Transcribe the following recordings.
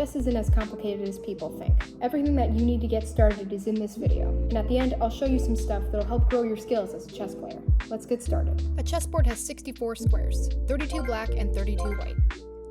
chess isn't as complicated as people think. Everything that you need to get started is in this video, and at the end I'll show you some stuff that'll help grow your skills as a chess player. Let's get started. A chessboard has 64 squares, 32 black and 32 white.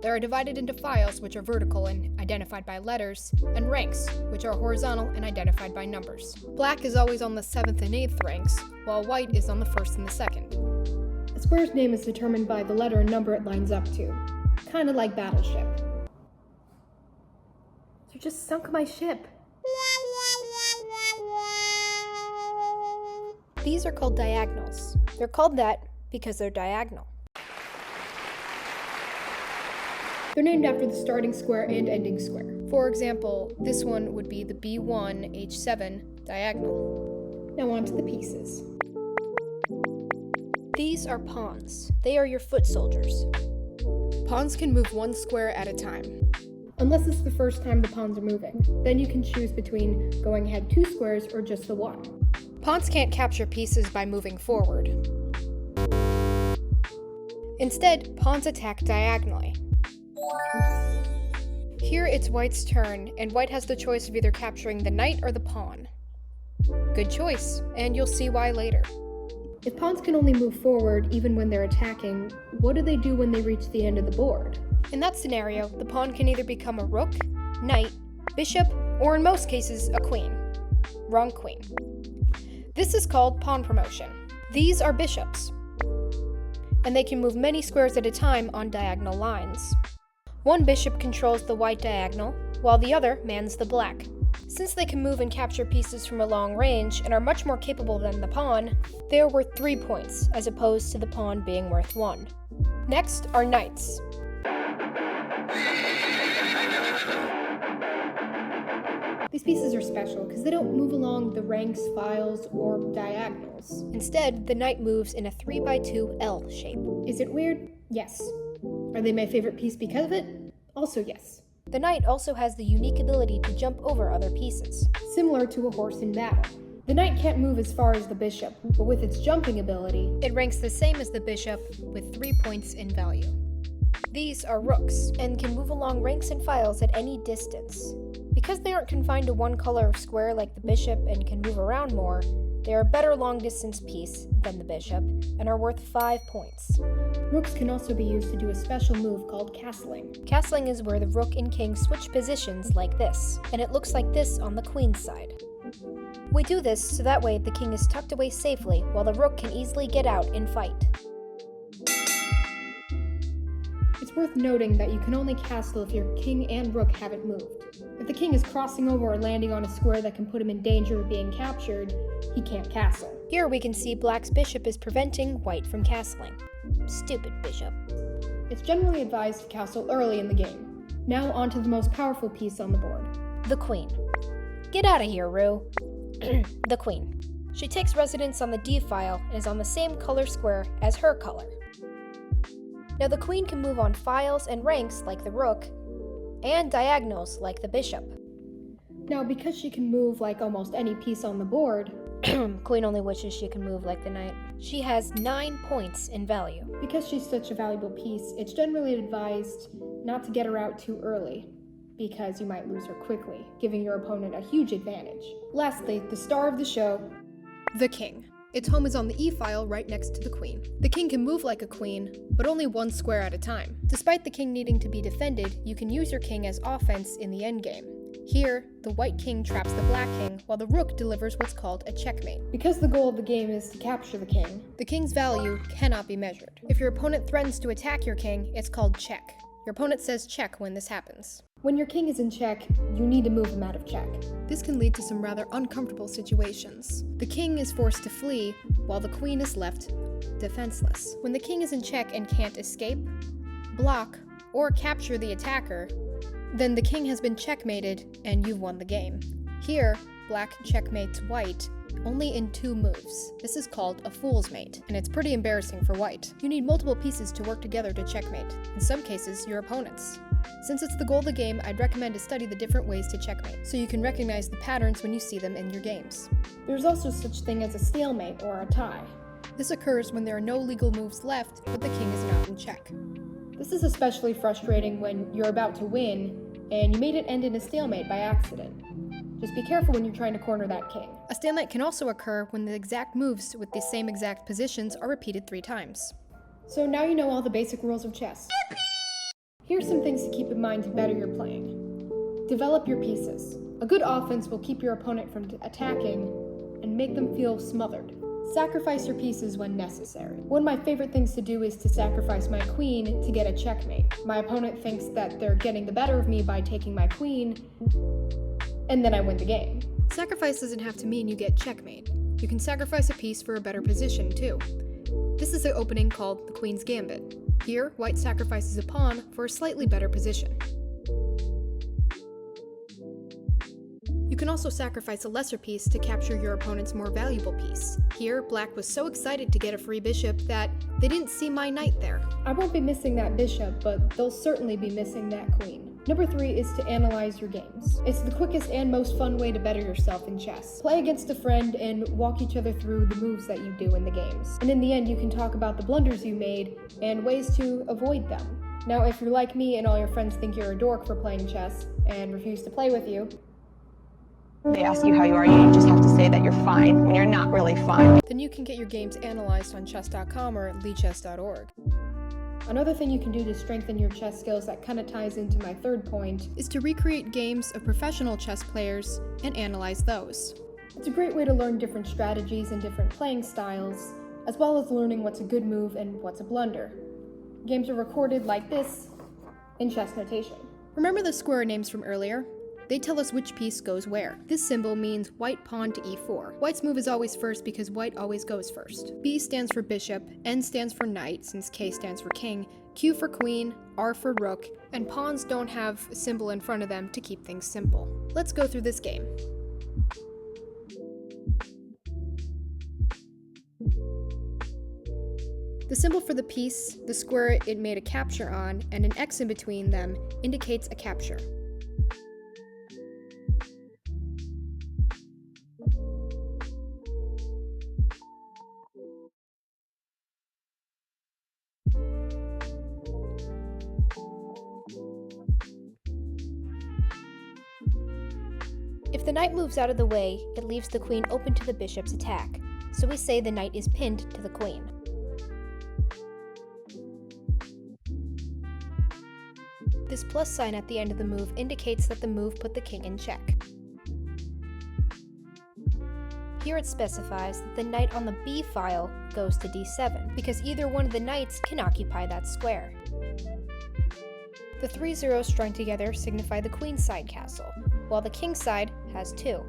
They are divided into files, which are vertical and identified by letters, and ranks, which are horizontal and identified by numbers. Black is always on the 7th and 8th ranks, while white is on the 1st and the 2nd. A square's name is determined by the letter and number it lines up to, kind of like Battleship. You just sunk my ship. These are called diagonals. They're called that because they're diagonal. They're named after the starting square and ending square. For example, this one would be the B1, H7 diagonal. Now on to the pieces. These are pawns. They are your foot soldiers. Pawns can move one square at a time. Unless it's the first time the pawns are moving. Then you can choose between going ahead 2 squares or just the 1. Pawns can't capture pieces by moving forward. Instead, pawns attack diagonally. Here it's white's turn, and white has the choice of either capturing the knight or the pawn. Good choice, and you'll see why later. If pawns can only move forward even when they're attacking, what do they do when they reach the end of the board? In that scenario, the pawn can either become a rook, knight, bishop, or in most cases, a queen. Wrong queen. This is called pawn promotion. These are bishops, and they can move many squares at a time on diagonal lines. One bishop controls the white diagonal, while the other mans the black. Since they can move and capture pieces from a long range and are much more capable than the pawn, they are worth 3 points, as opposed to the pawn being worth 1. Next are knights. These pieces are special because they don't move along the ranks, files, or diagonals. Instead, the knight moves in a 3x2 L shape. Is it weird? Yes. Are they my favorite piece because of it? Also yes. The knight also has the unique ability to jump over other pieces, similar to a horse in battle. The knight can't move as far as the bishop, but with its jumping ability, it ranks the same as the bishop with 3 points in value. These are rooks, and can move along ranks and files at any distance. Because they aren't confined to one color or square like the bishop and can move around more, they are a better long-distance piece than the bishop, and are worth 5 points. Rooks can also be used to do a special move called castling. Castling is where the rook and king switch positions like this, and it looks like this on the queen's side. We do this so that way the king is tucked away safely while the rook can easily get out and fight. It's worth noting that you can only castle if your king and rook haven't moved. If the king is crossing over or landing on a square that can put him in danger of being captured, he can't castle. Here we can see black's bishop is preventing white from castling. Stupid bishop. It's generally advised to castle early in the game. Now on to the most powerful piece on the board. The queen. Get out of here, Rue. The queen. She takes residence on the D file and is on the same color square as her color. Now the queen can move on files and ranks like the rook, and diagonals like the bishop. Now because she can move like almost any piece on the board, queen only wishes she can move like the knight, she has 9 points in value. Because she's such a valuable piece, it's generally advised not to get her out too early, because you might lose her quickly, giving your opponent a huge advantage. Lastly, the star of the show, the king. Its home is on the E file right next to the queen. The king can move like a queen, but only one square at a time. Despite the king needing to be defended, you can use your king as offense in the endgame. Here, the white king traps the black king, while the rook delivers what's called a checkmate. Because the goal of the game is to capture the king's value cannot be measured. If your opponent threatens to attack your king, it's called check. Your opponent says check when this happens. When your king is in check, you need to move him out of check. This can lead to some rather uncomfortable situations. The king is forced to flee, while the queen is left defenseless. When the king is in check and can't escape, block, or capture the attacker, then the king has been checkmated and you've won the game. Here, black checkmates white only in 2 moves. This is called a fool's mate, and it's pretty embarrassing for white. You need multiple pieces to work together to checkmate, in some cases, your opponents. Since it's the goal of the game, I'd recommend to study the different ways to checkmate, so you can recognize the patterns when you see them in your games. There's also such thing as a stalemate or a tie. This occurs when there are no legal moves left, but the king is not in check. This is especially frustrating when you're about to win, and you made it end in a stalemate by accident. Just be careful when you're trying to corner that king. A stalemate can also occur when the exact moves with the same exact positions are repeated 3 times. So now you know all the basic rules of chess. Here's some things to keep in mind to better your playing. Develop your pieces. A good offense will keep your opponent from attacking and make them feel smothered. Sacrifice your pieces when necessary. One of my favorite things to do is to sacrifice my queen to get a checkmate. My opponent thinks that they're getting the better of me by taking my queen, and then I win the game. Sacrifice doesn't have to mean you get checkmate. You can sacrifice a piece for a better position, too. This is an opening called the Queen's Gambit. Here, white sacrifices a pawn for a slightly better position. You can also sacrifice a lesser piece to capture your opponent's more valuable piece. Here, black was so excited to get a free bishop that they didn't see my knight there. I won't be missing that bishop, but they'll certainly be missing that queen. Number 3 is to analyze your games. It's the quickest and most fun way to better yourself in chess. Play against a friend and walk each other through the moves that you do in the games. And in the end, you can talk about the blunders you made and ways to avoid them. Now, if you're like me and all your friends think you're a dork for playing chess and refuse to play with you, they ask you how you are, you just have to say that you're fine when you're not really fine. Then you can get your games analyzed on chess.com or lichess.org. Another thing you can do to strengthen your chess skills that kind of ties into my third point is to recreate games of professional chess players and analyze those. It's a great way to learn different strategies and different playing styles, as well as learning what's a good move and what's a blunder. Games are recorded like this in chess notation. Remember the square names from earlier? They tell us which piece goes where. This symbol means white pawn to e4. White's move is always first because white always goes first. B stands for bishop, N stands for knight, since K stands for king, Q for queen, R for rook, and pawns don't have a symbol in front of them to keep things simple. Let's go through this game. The symbol for the piece, the square it made a capture on, and an X in between them indicates a capture. If the knight moves out of the way, it leaves the queen open to the bishop's attack, so we say the knight is pinned to the queen. This plus sign at the end of the move indicates that the move put the king in check. Here it specifies that the knight on the B file goes to d7, because either one of the knights can occupy that square. The 3 zeros strung together signify the queen's side castle, while the king's side has 2.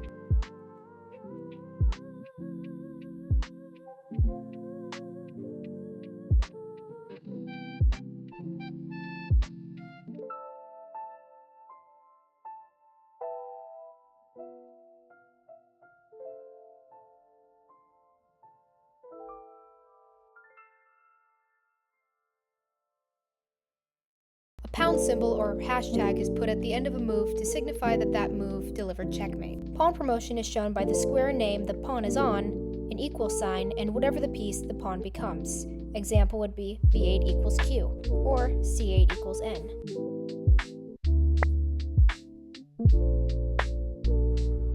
A pound symbol or hashtag is put at the end of a move to signify that that move delivered checkmate. Pawn promotion is shown by the square name the pawn is on, an equal sign, and whatever the piece the pawn becomes. Example would be b8 equals q, or c8 equals n.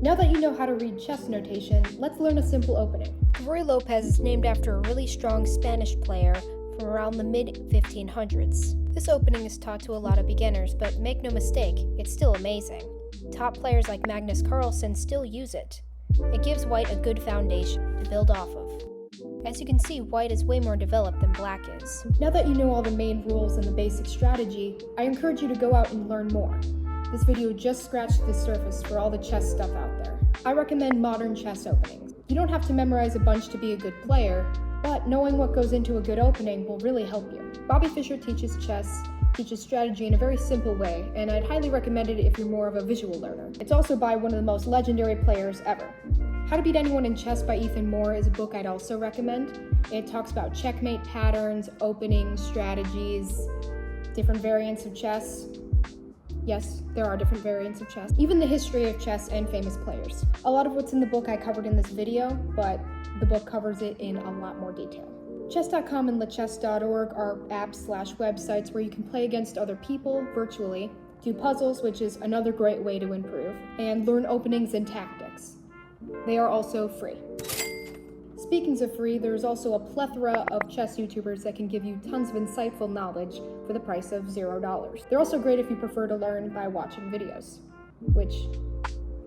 Now that you know how to read chess notation, let's learn a simple opening. Ruy Lopez is named after a really strong Spanish player from around the mid-1500s. This opening is taught to a lot of beginners, but make no mistake, it's still amazing. Top players like Magnus Carlsen still use it. It gives white a good foundation to build off of. As you can see, white is way more developed than black is. Now that you know all the main rules and the basic strategy, I encourage you to go out and learn more. This video just scratched the surface for all the chess stuff out there. I recommend modern chess openings. You don't have to memorize a bunch to be a good player, but knowing what goes into a good opening will really help you. Bobby Fischer teaches chess, teaches strategy in a very simple way, and I'd highly recommend it if you're more of a visual learner. It's also by one of the most legendary players ever. How to Beat Anyone in Chess by Ethan Moore is a book I'd also recommend. It talks about checkmate patterns, openings, strategies, different variants of chess. Yes, there are different variants of chess. Even the history of chess and famous players. A lot of what's in the book I covered in this video, but the book covers it in a lot more detail. Chess.com and lichess.org are apps/websites where you can play against other people virtually, do puzzles, which is another great way to improve, and learn openings and tactics. They are also free. Speaking of free, there's also a plethora of chess YouTubers that can give you tons of insightful knowledge for the price of $0. They're also great if you prefer to learn by watching videos, which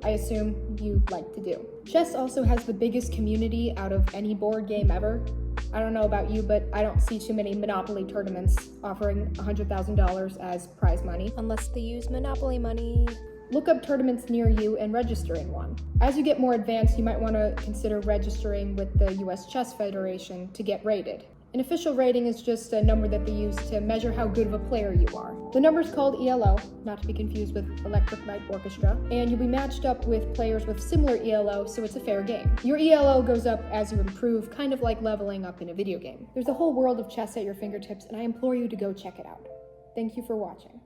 I assume you like to do. Chess also has the biggest community out of any board game ever. I don't know about you, but I don't see too many Monopoly tournaments offering $100,000 as prize money, unless they use Monopoly money. Look up tournaments near you and register in one. As you get more advanced, you might want to consider registering with the US Chess Federation to get rated. An official rating is just a number that they use to measure how good of a player you are. The number is called ELO, not to be confused with Electric Light Orchestra, and you'll be matched up with players with similar ELO, so it's a fair game. Your ELO goes up as you improve, kind of like leveling up in a video game. There's a whole world of chess at your fingertips, and I implore you to go check it out. Thank you for watching.